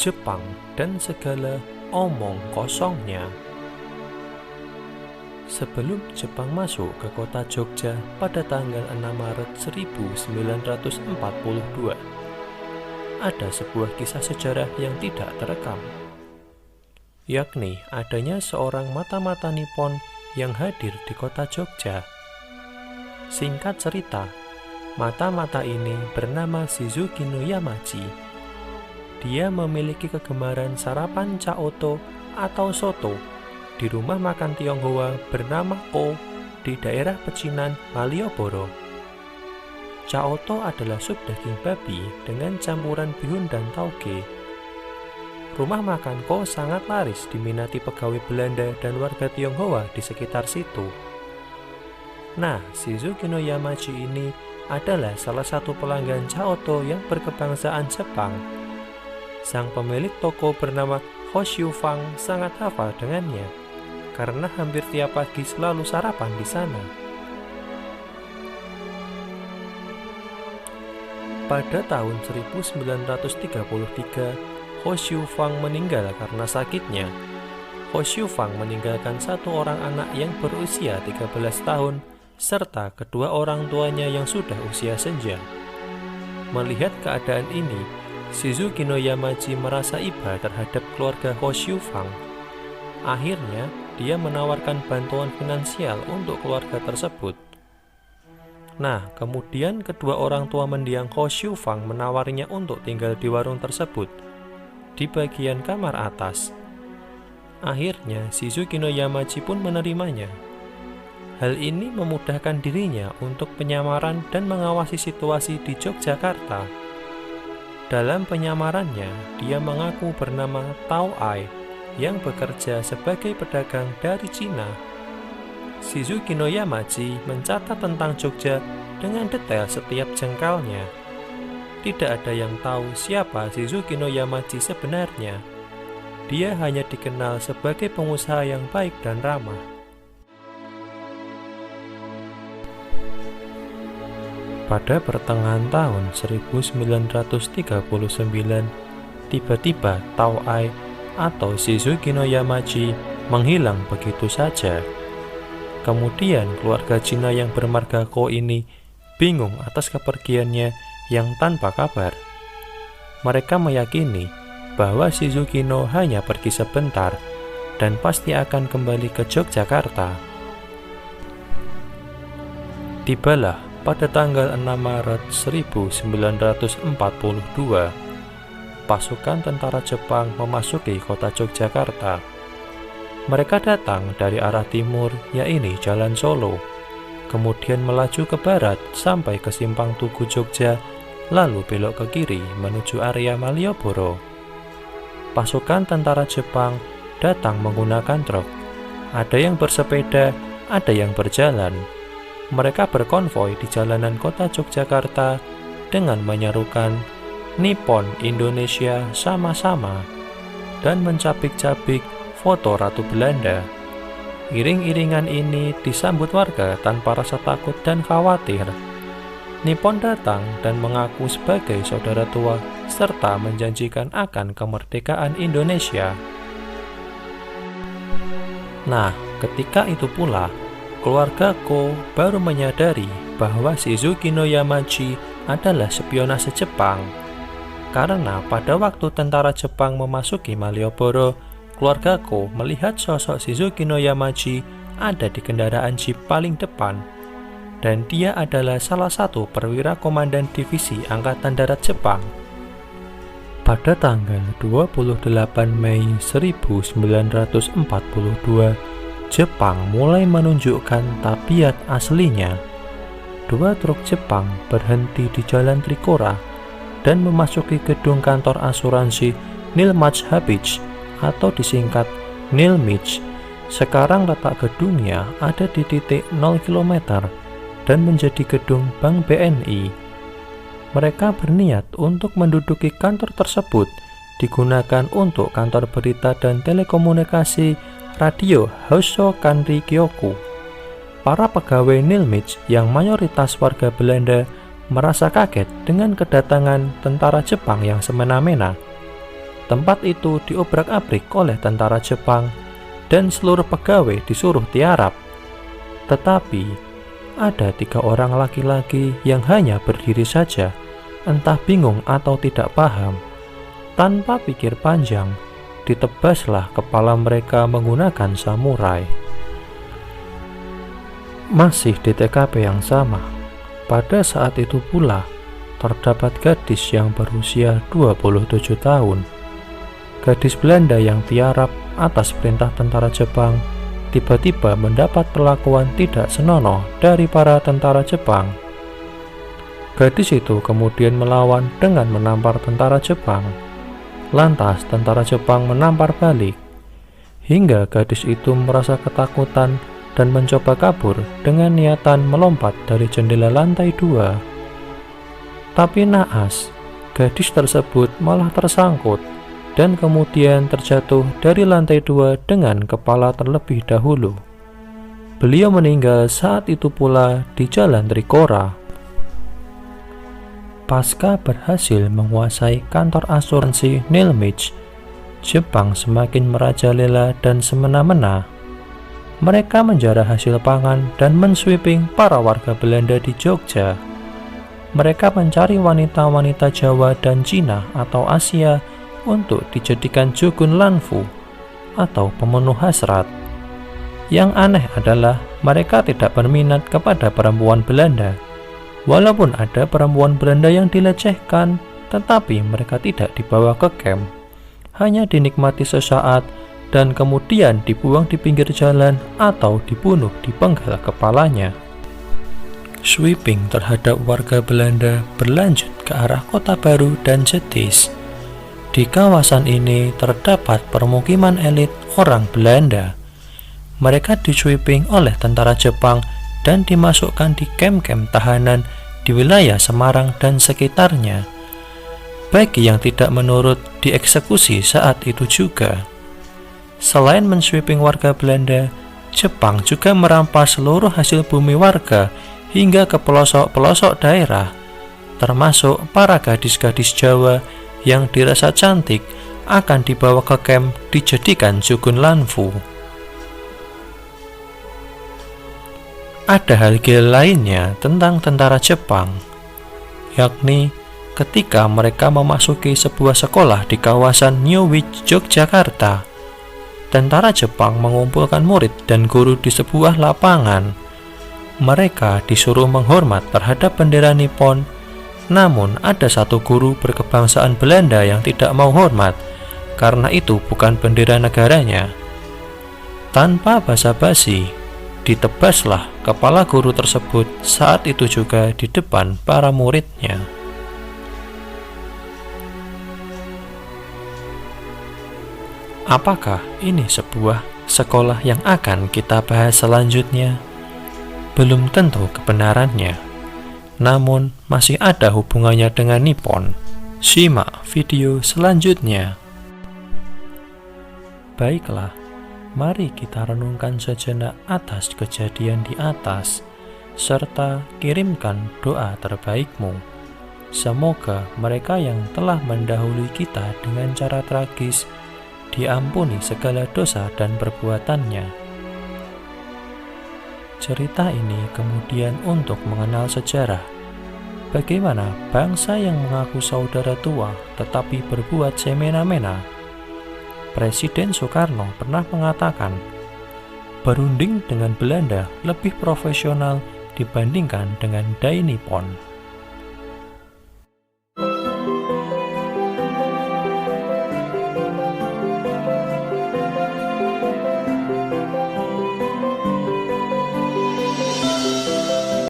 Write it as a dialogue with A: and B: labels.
A: Jepang dan segala omong kosongnya. Sebelum Jepang masuk ke kota Jogja pada tanggal 6 Maret 1942, ada sebuah kisah sejarah yang tidak terekam, yakni adanya seorang mata-mata Nippon yang hadir di kota Jogja. Singkat cerita, mata-mata ini bernama Shizuki no Yamaji. Dia memiliki kegemaran sarapan caoto atau soto di rumah makan Tionghoa bernama O di daerah pecinan Malioboro. Caoto adalah sup daging babi dengan campuran bihun dan tauge. Rumah makan Ko sangat laris diminati pegawai Belanda dan warga Tionghoa di sekitar situ. Nah, Shizuki no Yamaji ini adalah salah satu pelanggan caoto yang berkebangsaan Jepang. Sang pemilik toko bernama Ho Xiu Fang sangat hafal dengannya, karena hampir tiap pagi selalu sarapan di sana. Pada tahun 1933, Ho Xiu Fang meninggal karena sakitnya. Ho Xiu Fang meninggalkan satu orang anak yang berusia 13 tahun, serta kedua orang tuanya yang sudah usia senja. Melihat keadaan ini, Shizuki no Yamaji merasa iba terhadap keluarga Ho Xiu Fang. Akhirnya, dia menawarkan bantuan finansial untuk keluarga tersebut. Nah, kemudian kedua orang tua mendiang Ho Xiu Fang menawarinya untuk tinggal di warung tersebut, di bagian kamar atas. Akhirnya, Shizuki no Yamaji pun menerimanya. Hal ini memudahkan dirinya untuk penyamaran dan mengawasi situasi di Yogyakarta. Dalam penyamarannya, dia mengaku bernama Tao Ai yang bekerja sebagai pedagang dari Cina. Shizuki no Yamaji mencatat tentang Jogja dengan detail setiap jengkalnya. Tidak ada yang tahu siapa Shizuki no Yamaji sebenarnya. Dia hanya dikenal sebagai pengusaha yang baik dan ramah. Pada pertengahan tahun 1939, tiba-tiba Tao Ai atau Shizuki no Yamaji menghilang begitu saja. Kemudian keluarga Cina yang bermarga Ko ini bingung atas kepergiannya yang tanpa kabar. Mereka meyakini bahwa Shizuki no hanya pergi sebentar dan pasti akan kembali ke Yogyakarta. Tibalah pada tanggal 6 Maret 1942, pasukan tentara Jepang memasuki kota Yogyakarta. Mereka datang dari arah timur, yaitu Jalan Solo, kemudian melaju ke barat sampai ke Simpang Tugu Jogja, lalu belok ke kiri menuju area Malioboro. Pasukan tentara Jepang datang menggunakan truk. Ada yang bersepeda, ada yang berjalan. Mereka berkonvoi di jalanan kota Yogyakarta dengan menyerukan Nippon Indonesia sama-sama dan mencabik-cabik foto Ratu Belanda. Iring-iringan ini disambut warga tanpa rasa takut dan khawatir. Nippon datang dan mengaku sebagai saudara tua serta menjanjikan akan kemerdekaan Indonesia. Nah, ketika itu pula keluarga Ko baru menyadari bahwa Shizuki no Yamaji adalah spionase Jepang. Karena pada waktu tentara Jepang memasuki Malioboro, keluarga Ko melihat sosok Shizuki no Yamaji ada di kendaraan jeep paling depan. Dan dia adalah salah satu perwira komandan divisi Angkatan Darat Jepang. Pada tanggal 28 Mei 1942, Jepang mulai menunjukkan tabiat aslinya. Dua truk Jepang berhenti di Jalan Trikora dan memasuki gedung kantor asuransi Nilmach Habich atau disingkat Nilmich. Sekarang letak gedungnya ada di titik 0 km dan menjadi gedung Bank BNI. Mereka berniat untuk menduduki kantor tersebut, digunakan untuk kantor berita dan telekomunikasi radio Hoso Kanri Kyoku. Para pegawai Nilmich yang mayoritas warga Belanda merasa kaget dengan kedatangan tentara Jepang yang semena-mena. tempat itu diobrak-abrik oleh tentara Jepang dan seluruh pegawai disuruh tiarap. Tetapi ada 3 orang laki-laki yang hanya berdiri saja, entah bingung atau tidak paham. Tanpa pikir panjang, ditebaslah kepala mereka menggunakan samurai. Masih di TKP yang sama, pada saat itu pula terdapat gadis yang berusia 27 tahun. Gadis Belanda yang tiarap atas perintah tentara Jepang tiba-tiba mendapat perlakuan tidak senonoh dari para tentara Jepang. Gadis itu kemudian melawan dengan menampar tentara Jepang. Lantas tentara Jepang menampar balik, hingga gadis itu merasa ketakutan dan mencoba kabur dengan niatan melompat dari jendela lantai 2. Tapi naas, gadis tersebut malah tersangkut dan kemudian terjatuh dari lantai 2 dengan kepala terlebih dahulu. Beliau meninggal saat itu pula di Jalan Trikora. Pasca berhasil menguasai kantor asuransi Nilmich, Jepang semakin merajalela dan semena-mena. Mereka menjarah hasil pangan dan mensweeping para warga Belanda di Jogja. Mereka mencari wanita-wanita Jawa dan Cina atau Asia untuk dijadikan Shogun Lanfu atau pemenuh hasrat. Yang aneh adalah mereka tidak berminat kepada perempuan Belanda. Walaupun ada perempuan Belanda yang dilecehkan, tetapi mereka tidak dibawa ke camp, hanya dinikmati sesaat dan kemudian dibuang di pinggir jalan atau dibunuh di penggal kepalanya. Sweeping terhadap warga Belanda berlanjut ke arah Kota Baru dan Jetis. Di kawasan ini terdapat permukiman elit orang Belanda. Mereka disweeping oleh tentara Jepang dan dimasukkan di kamp-kamp tahanan di wilayah Semarang dan sekitarnya. Bagi yang tidak menurut, dieksekusi saat itu juga. Selain mensweeping warga Belanda, Jepang juga merampas seluruh hasil bumi warga hingga ke pelosok-pelosok daerah, termasuk para gadis-gadis Jawa yang dirasa cantik akan dibawa ke camp dijadikan Shogun Lanfu. Ada hal gila lainnya tentang tentara Jepang, yakni ketika mereka memasuki sebuah sekolah di kawasan Newwich, Yogyakarta. Tentara Jepang mengumpulkan murid dan guru di sebuah lapangan. Mereka disuruh menghormat terhadap bendera Nippon, namun ada satu guru berkebangsaan Belanda yang tidak mau hormat, karena itu bukan bendera negaranya. Tanpa basa-basi, ditebaslah kepala guru tersebut saat itu juga di depan para muridnya. Apakah ini sebuah sekolah yang akan kita bahas selanjutnya? Belum tentu kebenarannya, namun masih ada hubungannya dengan Nippon. Simak video selanjutnya. Baiklah, mari kita renungkan sejenak atas kejadian di atas, serta kirimkan doa terbaikmu. Semoga mereka yang telah mendahului kita dengan cara tragis diampuni segala dosa dan perbuatannya. Cerita ini kemudian untuk mengenal sejarah, bagaimana bangsa yang mengaku saudara tua tetapi berbuat semena-mena. Presiden Soekarno pernah mengatakan, berunding dengan Belanda lebih profesional dibandingkan dengan Dai Nippon.